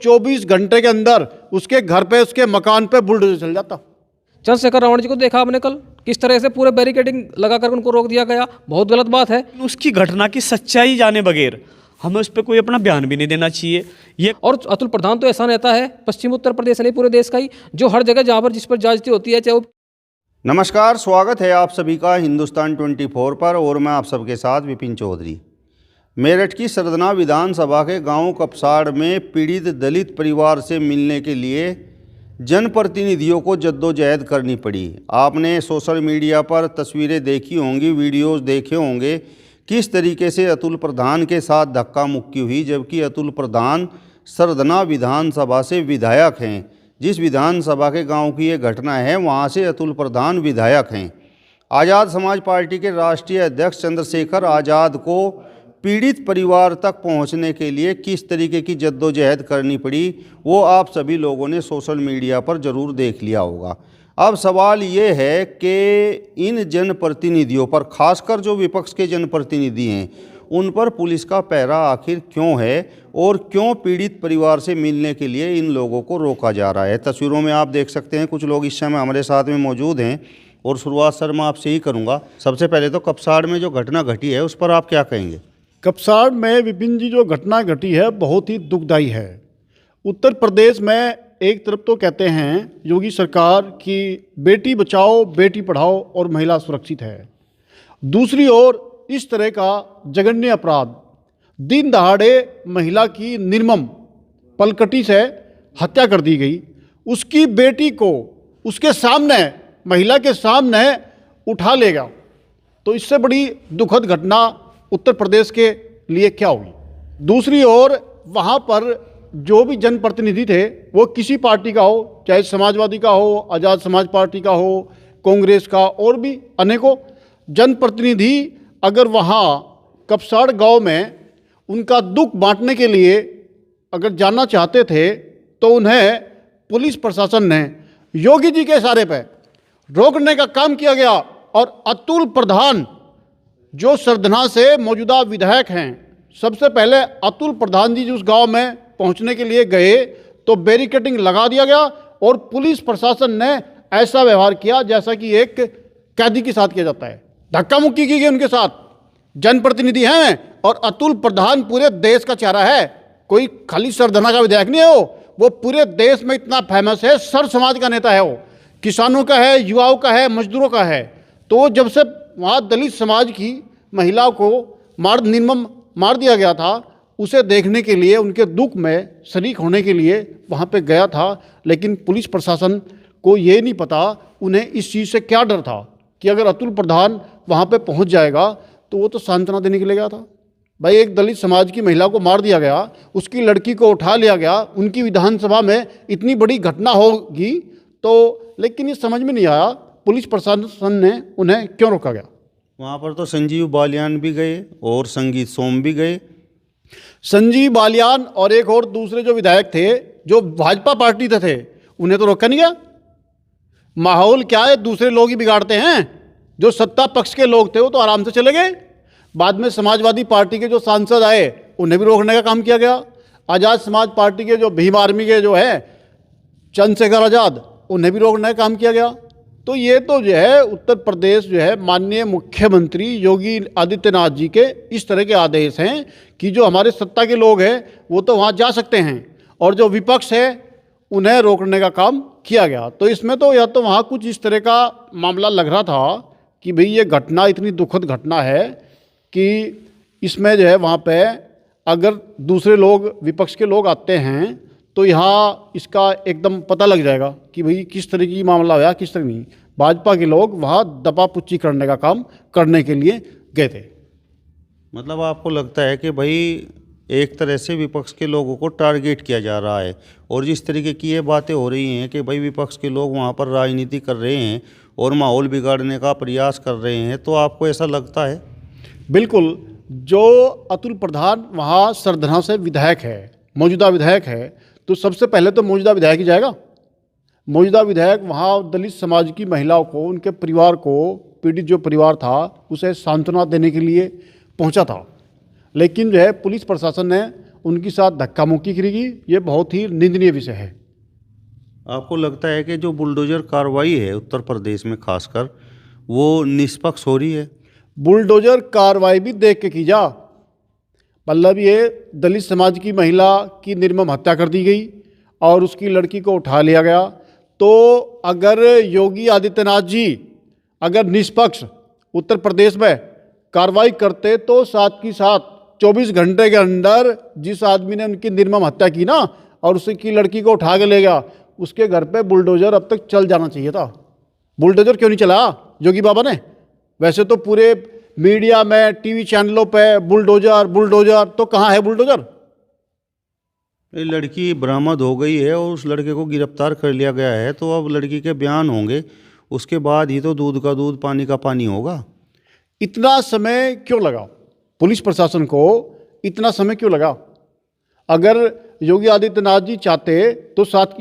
24 घंटे के अंदर उसके घर पे, उसके मकान पे बुलडोजर चल जाता। चंद्रशेखर रावण जी को देखा आपने कल, किस तरह से पूरे बैरिकेडिंग लगाकर उनको रोक दिया गया। बहुत गलत बात है। उसकी घटना की सच्चाई जाने बगैर हमें उस पर कोई अपना बयान भी नहीं देना चाहिए। ये और अतुल प्रधान तो ऐसा नेता है, पश्चिम उत्तर प्रदेश नहीं पूरे देश का ही, जो हर जगह जहाँ पर जिस पर ज्यादती होती है, चाहे वो। नमस्कार, स्वागत है आप सभी का हिंदुस्तान 24 पर और मैं आप सबके साथ विपिन चौधरी। मेरठ की सरदना विधानसभा के गांव कपसाड़ में पीड़ित दलित परिवार से मिलने के लिए जनप्रतिनिधियों को जद्दोजहद करनी पड़ी। आपने सोशल मीडिया पर तस्वीरें देखी होंगी, वीडियोस देखे होंगे किस तरीके से अतुल प्रधान के साथ धक्का मुक्की हुई, जबकि अतुल प्रधान सरदना विधानसभा से विधायक हैं। जिस विधानसभा के गांव की ये घटना है, वहां से अतुल प्रधान विधायक हैं। आज़ाद समाज पार्टी के राष्ट्रीय अध्यक्ष चंद्रशेखर आज़ाद को पीड़ित परिवार तक पहुंचने के लिए किस तरीके की जद्दोजहद करनी पड़ी, वो आप सभी लोगों ने सोशल मीडिया पर ज़रूर देख लिया होगा। अब सवाल ये है कि इन जनप्रतिनिधियों पर, खासकर जो विपक्ष के जनप्रतिनिधि हैं, उन पर पुलिस का पहरा आखिर क्यों है और क्यों पीड़ित परिवार से मिलने के लिए इन लोगों को रोका जा रहा है। तस्वीरों में आप देख सकते हैं कुछ लोग इस समय हमारे साथ में मौजूद हैं और शुरुआत सर मैं आपसे ही करूँगा। सबसे पहले तो कपसाड़ में जो घटना घटी है उस पर आप क्या कहेंगे? कपसाड़ में विपिन जी जो घटना घटी है बहुत ही दुखदायी है। उत्तर प्रदेश में एक तरफ तो कहते हैं योगी सरकार की बेटी बचाओ बेटी पढ़ाओ और महिला सुरक्षित है, दूसरी ओर इस तरह का जघन्य अपराध, दिन दहाड़े महिला की निर्मम पलकटी से हत्या कर दी गई, उसकी बेटी को उसके सामने, महिला के सामने उठा लेगा, तो इससे बड़ी दुखद घटना उत्तर प्रदेश के लिए क्या हुई। दूसरी ओर वहाँ पर जो भी जनप्रतिनिधि थे वो किसी पार्टी का हो, चाहे समाजवादी का हो, आज़ाद समाज पार्टी का हो, कांग्रेस का, और भी अनेकों जनप्रतिनिधि अगर वहाँ कपसाड़ गांव में उनका दुख बांटने के लिए अगर जाना चाहते थे तो उन्हें पुलिस प्रशासन ने योगी जी के इशारे पे रोकने का काम किया गया। और अतुल प्रधान जो सरदना से मौजूदा विधायक हैं, सबसे पहले अतुल प्रधान जी उस गांव में पहुंचने के लिए गए तो बैरिकेडिंग लगा दिया गया और पुलिस प्रशासन ने ऐसा व्यवहार किया जैसा कि एक कैदी के साथ किया जाता है। धक्का मुक्की की गई उनके साथ। जनप्रतिनिधि हैं और अतुल प्रधान पूरे देश का चेहरा है, कोई खाली सरदना का विधायक नहीं है वो पूरे देश में इतना फेमस है, सर समाज का नेता है, वो किसानों का है, युवाओं का है, मजदूरों का है। तो जब से वहाँ दलित समाज की महिला को निर्मम मार दिया गया था, उसे देखने के लिए, उनके दुख में शरीक होने के लिए वहाँ पे गया था। लेकिन पुलिस प्रशासन को ये नहीं पता उन्हें इस चीज़ से क्या डर था कि अगर अतुल प्रधान वहाँ पे पहुँच जाएगा तो वो तो सांत्वना देने के लिए गया था। भाई एक दलित समाज की महिला को मार दिया गया, उसकी लड़की को उठा लिया गया, उनकी विधानसभा में इतनी बड़ी घटना होगी तो, लेकिन ये समझ में नहीं आया पुलिस प्रशासन ने उन्हें क्यों रोका गया। वहाँ पर तो संजीव बालियान भी गए और संगीत सोम भी गए। संजीव बालियान और एक और दूसरे जो विधायक थे जो भाजपा पार्टी थे उन्हें तो रोका नहीं गया। माहौल क्या है, दूसरे लोग ही बिगाड़ते हैं। जो सत्ता पक्ष के लोग थे वो तो आराम से चले गए। बाद में समाजवादी पार्टी के जो सांसद आए उन्हें भी रोकने का काम किया गया। आज़ाद समाज पार्टी के जो भीम आर्मी के जो है चंद्रशेखर आज़ाद, उन्हें भी रोकने का काम किया गया। तो ये तो जो है उत्तर प्रदेश जो है माननीय मुख्यमंत्री योगी आदित्यनाथ जी के इस तरह के आदेश हैं कि जो हमारे सत्ता के लोग हैं वो तो वहाँ जा सकते हैं और जो विपक्ष है उन्हें रोकने का काम किया गया। तो इसमें तो या तो वहाँ कुछ इस तरह का मामला लग रहा था कि भाई ये घटना इतनी दुखद घटना है कि इसमें जो है वहाँ पे अगर दूसरे लोग, विपक्ष के लोग आते हैं तो यहाँ इसका एकदम पता लग जाएगा कि भाई किस तरह की मामला हुआ, किस तरह नहीं। भाजपा के लोग वहाँ दबापुच्ची करने का काम करने के लिए गए थे। मतलब आपको लगता है कि भाई एक तरह से विपक्ष के लोगों को टारगेट किया जा रहा है और जिस तरीके की ये बातें हो रही हैं कि भाई विपक्ष के लोग वहाँ पर राजनीति कर रहे हैं और माहौल बिगाड़ने का प्रयास कर रहे हैं, तो आपको ऐसा लगता है? बिल्कुल। जो अतुल प्रधान वहाँ सरदना से विधायक है, मौजूदा विधायक है, तो सबसे पहले तो मौजूदा विधायक ही जाएगा। मौजूदा विधायक वहाँ दलित समाज की महिलाओं को, उनके परिवार को, पीड़ित जो परिवार था उसे सांत्वना देने के लिए पहुँचा था। लेकिन जो है पुलिस प्रशासन ने उनके साथ धक्का मुक्की करेगी, ये बहुत ही निंदनीय विषय है। आपको लगता है कि जो बुलडोजर कार्रवाई है उत्तर प्रदेश में खासकर वो निष्पक्ष हो रही है? बुलडोजर कार्रवाई भी देख के की जा। मतलब ये दलित समाज की महिला की निर्मम हत्या कर दी गई और उसकी लड़की को उठा लिया गया। तो अगर योगी आदित्यनाथ जी अगर निष्पक्ष उत्तर प्रदेश में कार्रवाई करते तो साथ की साथ 24 घंटे के अंदर जिस आदमी ने उनकी निर्मम हत्या की ना और उसकी लड़की को उठा के ले गया, उसके घर पे बुलडोजर अब तक चल जाना चाहिए था। बुलडोजर क्यों नहीं चला योगी बाबा ने? वैसे तो पूरे मीडिया में, टीवी चैनलों पे बुलडोजर बुलडोजर, तो कहाँ है बुलडोजर? ये लड़की बरामद हो गई है और उस लड़के को गिरफ्तार कर लिया गया है, तो अब लड़की के बयान होंगे, उसके बाद ही तो दूध का दूध पानी का पानी होगा। इतना समय क्यों लगा पुलिस प्रशासन को? इतना समय क्यों लगा? अगर योगी आदित्यनाथ जी चाहते तो साथ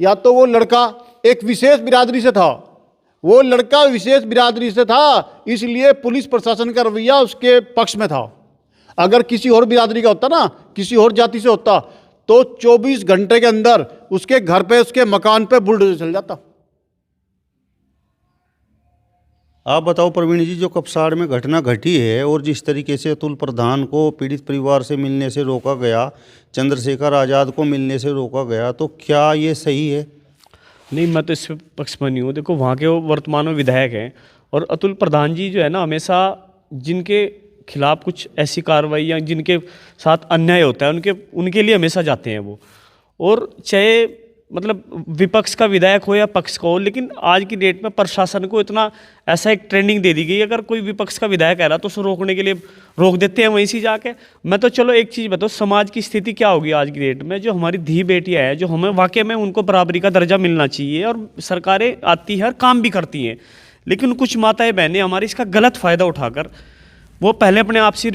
या तो वो लड़का एक विशेष बिरादरी से था, वो लड़का विशेष बिरादरी से था, इसलिए पुलिस प्रशासन का रवैया उसके पक्ष में था। अगर किसी और बिरादरी का होता ना, किसी और जाति से होता, तो 24 घंटे के अंदर उसके घर पे, उसके मकान पे बुलडोजर चल जाता। आप बताओ प्रवीण जी, जो कपसाड़ में घटना घटी है और जिस तरीके से अतुल प्रधान को पीड़ित परिवार से मिलने से रोका गया, चंद्रशेखर आज़ाद को मिलने से रोका गया, तो क्या ये सही है? नहीं, मैं तो इस पक्ष में नहीं हूँ। देखो, वहाँ के वो वर्तमान में विधायक हैं और अतुल प्रधान जी जो है ना, हमेशा जिनके खिलाफ कुछ ऐसी कार्रवाई या जिनके साथ अन्याय होता है उनके लिए हमेशा जाते हैं वो। और चाहे मतलब विपक्ष का विधायक हो या पक्ष का हो, लेकिन आज की डेट में प्रशासन को इतना ऐसा एक ट्रेनिंग दे दी गई, अगर कोई विपक्ष का विधायक आ रहा तो उसे रोकने के लिए रोक देते हैं वहीं से जाके। मैं तो चलो एक चीज़ बताओ, समाज की स्थिति क्या होगी आज की डेट में? जो हमारी धी बेटियाँ हैं, जो हमें वाकई में उनको बराबरी का दर्जा मिलना चाहिए, और सरकारें आती हैं और काम भी करती हैं, लेकिन कुछ माताएँ बहनें हमारी इसका गलत फ़ायदा उठाकर वो पहले अपने आप से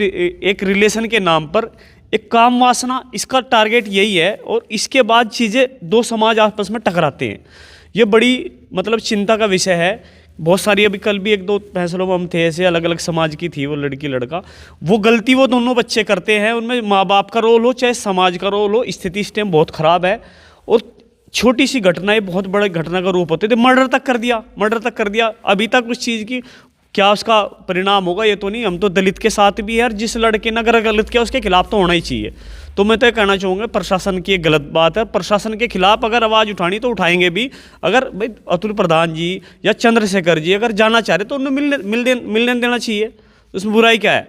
एक रिलेशन के नाम पर एक काम वासना, इसका टारगेट यही है, और इसके बाद चीज़ें दो समाज आपस में टकराते हैं। ये बड़ी मतलब चिंता का विषय है। बहुत सारी, अभी कल भी एक दो फैसलों में हम थे ऐसे, अलग अलग समाज की थी वो लड़की लड़का, वो गलती वो दोनों बच्चे करते हैं, उनमें माँ बाप का रोल हो चाहे समाज का रोल हो, स्थिति इस टाइम बहुत ख़राब है। और छोटी सी घटनाएं बहुत बड़े घटना का रूप होते थे। मर्डर तक कर दिया। अभी तक उस चीज़ की क्या उसका परिणाम होगा ये तो नहीं। हम तो दलित के साथ भी है, और जिस लड़के ने अगर गलत किया उसके खिलाफ तो होना ही चाहिए। तो मैं तो ये कहना चाहूँगा, प्रशासन की एक गलत बात है। प्रशासन के खिलाफ अगर आवाज़ उठानी तो उठाएंगे भी। अगर भाई अतुल प्रधान जी या चंद्रशेखर जी अगर जाना चाह रहे तो उन्हें मिलने देना चाहिए, उसमें बुराई क्या है?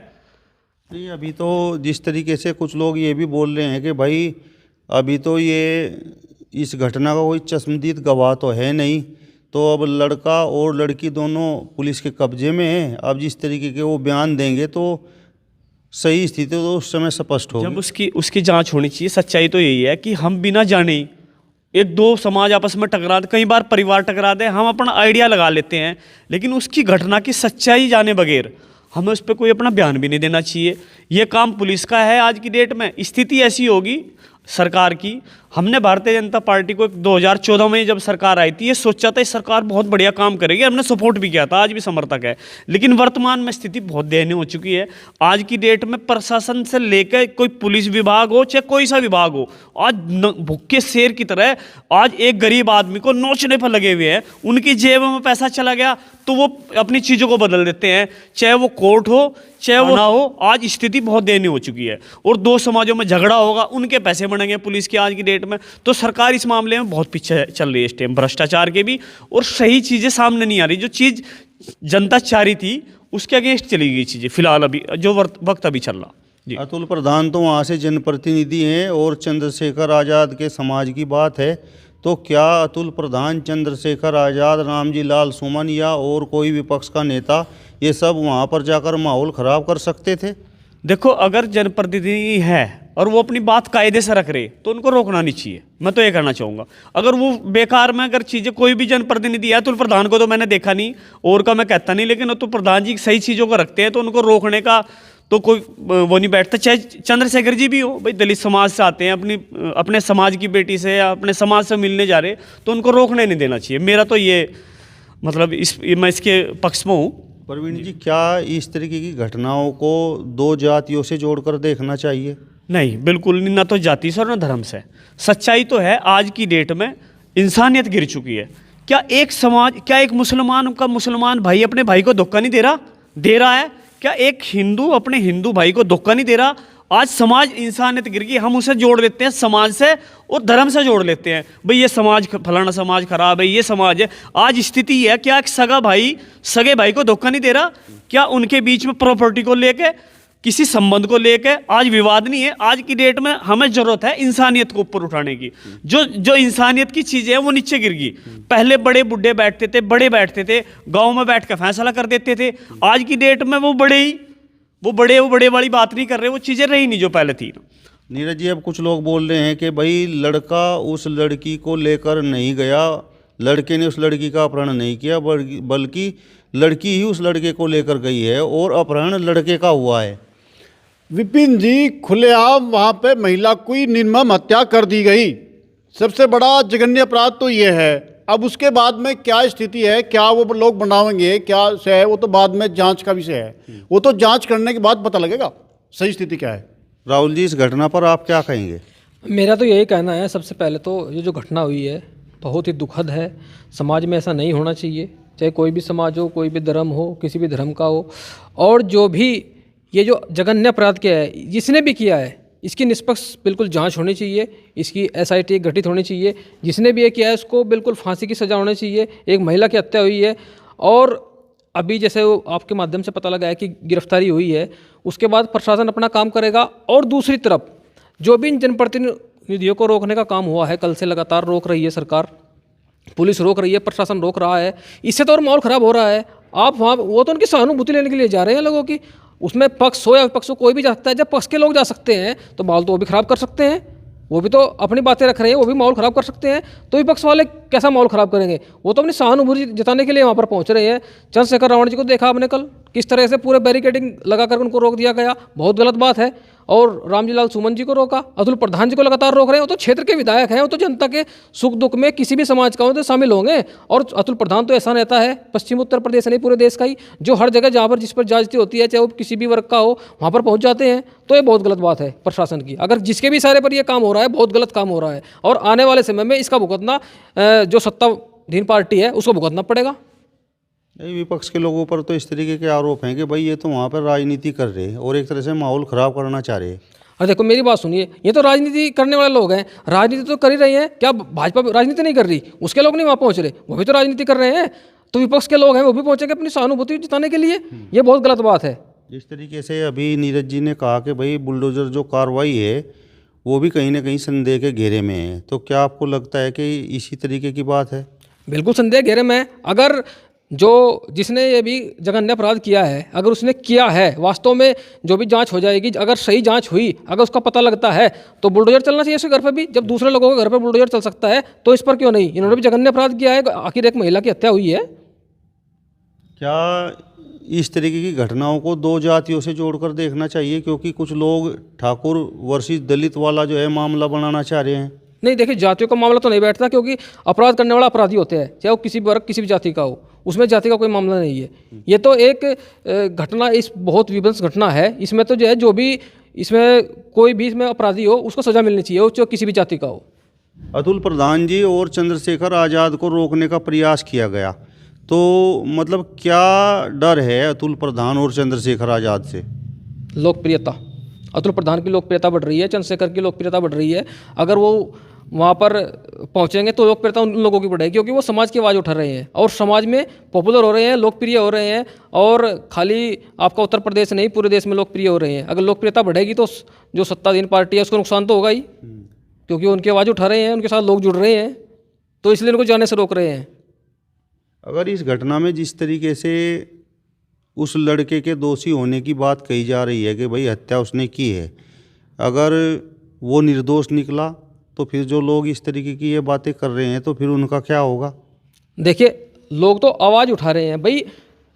नहीं, अभी तो जिस तरीके से कुछ लोग ये भी बोल रहे हैं कि भाई अभी तो ये इस घटना का कोई चश्मदीद गवाह तो है नहीं, तो अब लड़का और लड़की दोनों पुलिस के कब्जे में है। अब जिस तरीके के वो बयान देंगे तो सही स्थिति तो उस समय स्पष्ट होगी। जब उसकी जांच होनी चाहिए। सच्चाई तो यही है कि हम बिना जाने एक दो समाज आपस में टकराते, कई बार परिवार टकराते, हम अपना आइडिया लगा लेते हैं, लेकिन उसकी घटना की सच्चाई जाने बगैर हमें उस पर कोई अपना बयान भी नहीं देना चाहिए। ये काम पुलिस का है। आज की डेट में स्थिति ऐसी होगी सरकार की। हमने भारतीय जनता पार्टी को 2014 में जब सरकार आई थी, ये सोचा था इस सरकार बहुत बढ़िया काम करेगी, हमने सपोर्ट भी किया था, आज भी समर्थक है। लेकिन वर्तमान में स्थिति बहुत दयनीय हो चुकी है। आज की डेट में प्रशासन से लेकर कोई पुलिस विभाग हो चाहे कोई सा विभाग हो, आज भूखे शेर की तरह आज एक गरीब आदमी को नोचने पर लगे हुए हैं। उनकी जेब में पैसा चला गया तो वो अपनी चीज़ों को बदल देते हैं, चाहे वो कोर्ट हो चाहे वो ना हो। आज स्थिति बहुत दयनीय हो चुकी है, और दो समाजों में झगड़ा होगा, उनके पैसे बनेंगे पुलिस की आज की डेट में। तो सरकार इस मामले में बहुत पीछे चल रही है इस टाइम, भ्रष्टाचार के भी, और सही चीज़ें सामने नहीं आ रही। जो चीज़ जनता चाह रही थी उसके अगेंस्ट चली गई चीज़ें फिलहाल अभी जो वक्त अभी चल रहा। जी, अतुल प्रधान तो वहाँ से जनप्रतिनिधि हैं और चंद्रशेखर आज़ाद के समाज की बात है, तो क्या अतुल प्रधान, चंद्रशेखर आज़ाद, रामजी लाल सुमन या और कोई विपक्ष का नेता ये सब वहाँ पर जाकर माहौल ख़राब कर सकते थे? देखो, अगर जनप्रतिनिधि है और वो अपनी बात कायदे से रख रहे तो उनको रोकना नहीं चाहिए। मैं तो ये कहना चाहूँगा, अगर वो बेकार में अगर चीज़ें, कोई भी जनप्रतिनिधि है, अतुल प्रधान को तो मैंने देखा नहीं और का मैं कहता नहीं, लेकिन अतुल प्रधान जी सही चीज़ों को रखते हैं तो उनको रोकने का तो कोई वो नहीं बैठता। चाहे चंद्रशेखर जी भी हो, भाई दलित समाज से आते हैं, अपने समाज की बेटी से या अपने समाज से मिलने जा रहे, तो उनको रोकने नहीं देना चाहिए। मेरा तो ये मतलब मैं इसके पक्ष में हूँ। प्रवीण जी, क्या इस तरीके की घटनाओं को दो जातियों से जोड़कर देखना चाहिए? नहीं, बिल्कुल नहीं, ना तो जाति से और ना धर्म से। सच्चाई तो है आज की डेट में इंसानियत गिर चुकी है। क्या एक समाज, क्या एक मुसलमान का मुसलमान भाई अपने भाई को धोखा नहीं दे रहा है? क्या एक हिंदू अपने हिंदू भाई को धोखा नहीं दे रहा? आज समाज इंसानियत गिर गई, हम उसे जोड़ लेते हैं समाज से और धर्म से जोड़ लेते हैं। भाई ये समाज फलाना समाज खराब है, ये समाज है। आज स्थिति है, क्या एक सगा भाई सगे भाई को धोखा नहीं दे रहा? क्या उनके बीच में प्रॉपर्टी को लेके, किसी संबंध को लेके आज विवाद नहीं है? आज की डेट में हमें जरूरत है इंसानियत को ऊपर उठाने की। जो इंसानियत की चीजें हैं वो नीचे गिर गई। पहले बड़े बुढ़े बैठते थे, बड़े बैठते थे, गांव में बैठ कर फैसला कर देते थे। आज की डेट में वो बड़े वाली बात नहीं कर रहे, वो चीजें रही नहीं जो पहले थी। नीरज जी, अब कुछ लोग बोल रहे हैं कि भाई लड़का उस लड़की को लेकर नहीं गया, लड़के ने उस लड़की का अपहरण नहीं किया, बल्कि लड़की ही उस लड़के को लेकर गई है और अपहरण लड़के का हुआ है। विपिन जी, खुलेआम वहाँ पे महिला की निर्मम हत्या कर दी गई। सबसे बड़ा जघन्य अपराध तो ये है। अब उसके बाद में क्या स्थिति है, क्या वो लोग बनाएंगे, क्या से है, वो तो बाद में जांच का विषय है। वो तो जांच करने के बाद पता लगेगा सही स्थिति क्या है। राहुल जी, इस घटना पर आप क्या कहेंगे? मेरा तो यही कहना है, सबसे पहले तो ये जो घटना हुई है बहुत ही दुखद है। समाज में ऐसा नहीं होना चाहिए, चाहे कोई भी समाज हो, कोई भी धर्म हो, किसी भी धर्म का हो। और जो भी ये जो जघन्य अपराध किया है, जिसने भी किया है, इसकी निष्पक्ष बिल्कुल जांच होनी चाहिए। इसकी SIT गठित होनी चाहिए। जिसने भी ये किया है उसको बिल्कुल फांसी की सज़ा होनी चाहिए। एक महिला की हत्या हुई है और अभी जैसे वो आपके माध्यम से पता लगा है कि गिरफ्तारी हुई है, उसके बाद प्रशासन अपना काम करेगा। और दूसरी तरफ जो भी इन जनप्रतिनिधियों को रोकने का काम हुआ है, कल से लगातार रोक रही है सरकार, पुलिस रोक रही है, प्रशासन रोक रहा है, इससे तो और माहौल ख़राब हो रहा है। आप वहाँ, वो तो उनकी सहानुभूति लेने के लिए जा रहे हैं लोगों की। उसमें पक्ष हो या विपक्ष हो, कोई भी जा सकता है। जब पक्ष के लोग जा सकते हैं तो माहौल तो वो भी ख़राब कर सकते हैं। वो भी तो अपनी बातें रख रहे हैं, वो भी माहौल ख़राब कर सकते हैं। तो विपक्ष वाले कैसा माहौल ख़राब करेंगे? वो तो अपनी सहानुभूति जताने के लिए वहाँ पर पहुँच रहे हैं। चंद्रशेखर रावण जी को देखा आपने कल, किस तरह से पूरे बैरिकेडिंग लगा कर उनको रोक दिया गया, बहुत गलत बात है। और रामजी लाल सुमन जी को रोका, अतुल प्रधान जी को लगातार रोक रहे हैं। वो तो क्षेत्र के विधायक हैं, वो तो जनता के सुख दुख में किसी भी समाज का हो तो शामिल होंगे। और अतुल प्रधान तो ऐसा नेता है, पश्चिम उत्तर प्रदेश नहीं पूरे देश का ही, जो हर जगह जहाँ पर जिस पर ज्यादती होती है, चाहे वो किसी भी वर्ग का हो, वहाँ पर पहुँच जाते हैं। तो ये बहुत गलत बात है प्रशासन की। अगर जिसके भी इशारे पर ये काम हो रहा है, बहुत गलत काम हो रहा है। और आने वाले समय में इसका भुगतना जो सत्ताधीन पार्टी है उसको भुगतना पड़ेगा। नहीं, विपक्ष के लोगों पर तो इस तरीके के आरोप हैं कि भाई ये तो वहाँ पर राजनीति कर रहे हैं और एक तरह से माहौल ख़राब करना चाह रहे हैं। और देखो मेरी बात सुनिए, ये तो राजनीति करने वाले लोग हैं, राजनीति तो कर ही रही है। क्या भाजपा राजनीति नहीं कर रही? उसके लोग नहीं वहाँ पहुँच रहे, वो भी तो राजनीति कर रहे हैं। तो विपक्ष के लोग हैं, वो भी पहुँचेंगे अपनी सहानुभूति जताने के लिए। ये बहुत गलत बात है। जिस तरीके से अभी नीरज जी ने कहा कि भाई बुलडोजर जो कार्रवाई है वो भी कहीं ना कहीं संदेह के घेरे में है, तो क्या आपको लगता है कि इसी तरीके की बात है? बिल्कुल संदेह घेरे में। अगर जिसने ये भी जघन्य अपराध किया है, अगर उसने किया है, वास्तव में जो भी जांच हो जाएगी, अगर सही जांच हुई, अगर उसका पता लगता है तो बुलडोजर चलना चाहिए उसके घर पर भी। जब दूसरे लोगों के घर पर बुलडोजर चल सकता है तो इस पर क्यों नहीं? इन्होंने भी जघन्य अपराध किया है, आखिर एक महिला की हत्या हुई है। क्या इस तरीके की घटनाओं को दो जातियों से जोड़कर देखना चाहिए? क्योंकि कुछ लोग ठाकुर वर्सेस दलित वाला जो है मामला बनाना चाह रहे हैं। नहीं, देखिए जातियों का मामला तो नहीं बैठता, क्योंकि अपराध करने वाला अपराधी होते हैं, चाहे वो किसी भी वर्ग किसी भी जाति का हो, उसमें जाति का कोई मामला नहीं है। ये तो एक घटना, इस बहुत विध्वंस घटना है। इसमें तो जो है, जो भी इसमें कोई भी इसमें अपराधी हो उसको सजा मिलनी चाहिए, वो किसी भी जाति का हो। अतुल प्रधान जी और चंद्रशेखर आज़ाद को रोकने का प्रयास किया गया, तो मतलब क्या डर है अतुल प्रधान और चंद्रशेखर आज़ाद से? लोकप्रियता, अतुल प्रधान की लोकप्रियता बढ़ रही है, चंद्रशेखर की लोकप्रियता बढ़ रही है। अगर वो वहाँ पर पहुँचेंगे तो लोकप्रियता उन लोगों की बढ़ेगी, क्योंकि वो समाज की आवाज़ उठा रहे हैं और समाज में पॉपुलर हो रहे हैं, लोकप्रिय हो रहे हैं। और खाली आपका उत्तर प्रदेश नहीं, पूरे देश में लोकप्रिय हो रहे हैं। अगर लोकप्रियता बढ़ेगी तो जो सत्ताधीन पार्टी है उसको नुकसान तो होगा ही, क्योंकि उनकी आवाज़ उठा रहे हैं, उनके साथ लोग जुड़ रहे हैं, तो इसलिए उनको जाने से रोक रहे हैं। अगर इस घटना में जिस तरीके से उस लड़के के दोषी होने की बात कही जा रही है कि भाई हत्या उसने की है, अगर वो निर्दोष निकला तो फिर जो लोग इस तरीके की ये बातें कर रहे हैं तो फिर उनका क्या होगा? देखिए, लोग तो आवाज़ उठा रहे हैं, भाई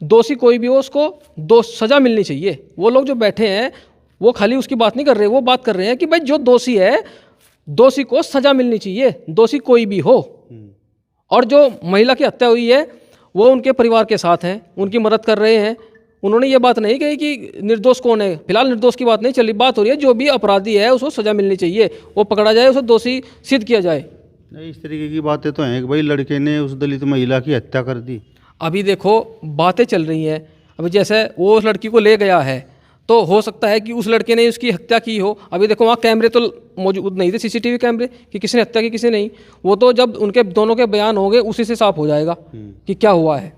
दोषी कोई भी हो उसको सज़ा मिलनी चाहिए। वो लोग जो बैठे हैं वो खाली उसकी बात नहीं कर रहे, वो बात कर रहे हैं कि भाई जो दोषी है, दोषी को सज़ा मिलनी चाहिए, दोषी कोई भी हो। और जो महिला की हत्या हुई है वो उनके परिवार के साथ हैं, उनकी मदद कर रहे हैं, उन्होंने ये बात नहीं कही कि निर्दोष कौन है। फिलहाल निर्दोष की बात नहीं चली, बात हो रही है जो भी अपराधी है उसको सज़ा मिलनी चाहिए, वो पकड़ा जाए, उसे दोषी सिद्ध किया जाए। नहीं, इस तरीके की बातें तो हैं कि भाई लड़के ने उस दलित महिला की हत्या कर दी। अभी देखो बातें चल रही हैं, अभी जैसे वो उस लड़की को ले गया है तो हो सकता है कि उस लड़के ने उसकी हत्या की हो। अभी देखो वहाँ कैमरे तो मौजूद नहीं थे, सीसीटीवी कैमरे, कि किसने हत्या की किसने नहीं। वो तो जब उनके दोनों के बयान होंगे उसी से साफ हो जाएगा कि क्या हुआ है।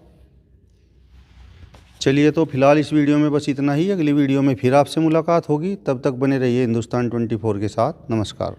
चलिए, तो फिलहाल इस वीडियो में बस इतना ही। अगली वीडियो में फिर आपसे मुलाकात होगी, तब तक बने रहिए हिंदुस्तान 24 के साथ। नमस्कार।